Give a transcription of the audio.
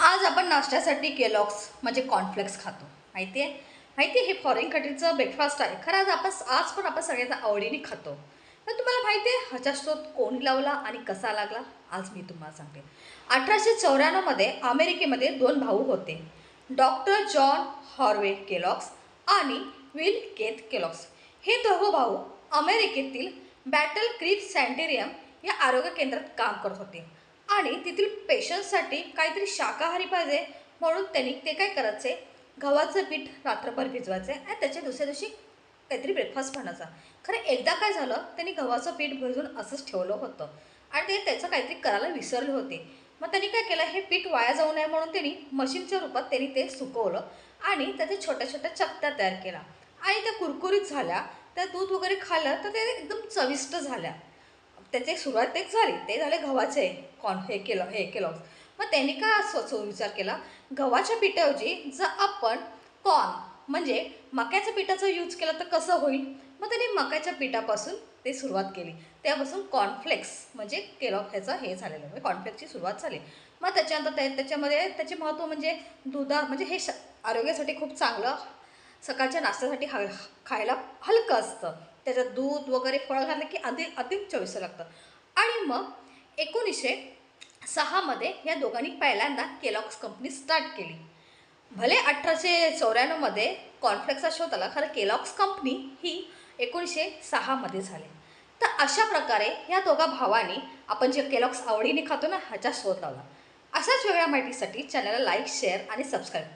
आज आपण नाश्त्यासाठी केलॉग्स म्हणजे कॉर्नफ्लेक्स खातो. माहिती आहे हे फॉरेन कंट्रीचं ब्रेकफास्ट आहे. खरं आज पण आपण सगळ्यांना आवडीने खातो. तर तुम्हाला माहिती आहे ह्याचा शोध कोणी लावला आणि कसा लागला? आज मी तुम्हाला सांगते. 1894मध्ये अमेरिकेमध्ये दोन भाऊ होते, डॉक्टर जॉन हॉर्वे केलॉग्स आणि विल केथ केलॉग्स. हे दोघं भाऊ अमेरिकेतील बॅटल क्रीक सॅनिटेरियम या आरोग्य केंद्रात काम करत होते आणि तेथील पेशंटसाठी काहीतरी शाकाहारी पाहिजे म्हणून त्यांनी ते काय करायचे, गव्हाचं पीठ रात्रभर भिजवायचे आणि त्याच्या दुसऱ्या दिवशी काहीतरी ब्रेकफास्ट बनायचा. खरं एकदा काय झालं, त्यांनी गव्हाचं पीठ भिजवून असंच ठेवलं होतं आणि ते त्याचं काहीतरी करायला विसरले होते. मग त्यांनी काय केलं, हे पीठ वाया जाऊ नये म्हणून त्यांनी मशीनच्या रूपात त्यांनी ते सुकवलं आणि त्याच्या छोट्या छोट्या चकत्या तयार केल्या आणि त्या कुरकुरीत झाल्या. त्या दूध वगैरे खाल्लं तर ते एकदम चविष्ट झाल्या. त्याची सुरुवात एक झाली, ते झाले गव्हाचे हे केलं. मग त्यांनी काय विचार केला, गव्हाच्या पिठाऐवजी जर आपण कॉर्न म्हणजे मक्याच्या पिठाचा यूज केला तर कसं होईल. मग त्यांनी मक्याच्या पिठापासून ते सुरुवात केली. त्यापासून कॉर्नफ्लेक्स म्हणजे केलॉग ह्याचं हे झालेलं म्हणजे कॉर्नफ्लेक्सची सुरुवात झाली. मग त्याच्यानंतर त्याच्यामध्ये त्याचे महत्त्व म्हणजे म्हणजे हे आरोग्यासाठी खूप चांगलं, सकाळच्या नाश्त्यासाठी खायला हलकं असतं. त्याच्यात दूध वगैरे फळं घातलं की अधिक चविष्ट लागतं. आणि मग 1906मध्ये या दोघांनी पहिल्यांदा केलॉग्स कंपनी स्टार्ट केली. भले 1894मध्ये कॉर्नफ्लेक्सचा शोध आला, खरं केलॉग्स कंपनी ही 1906मध्ये झाली. तर अशा प्रकारे या दोघा भावांनी आपण जे केलॉग्स आवडीने खातो ना, ह्याचा शोध लावला. अशाच वेगळ्या माहितीसाठी चॅनलला लाईक, शेअर आणि सबस्क्राईब करा.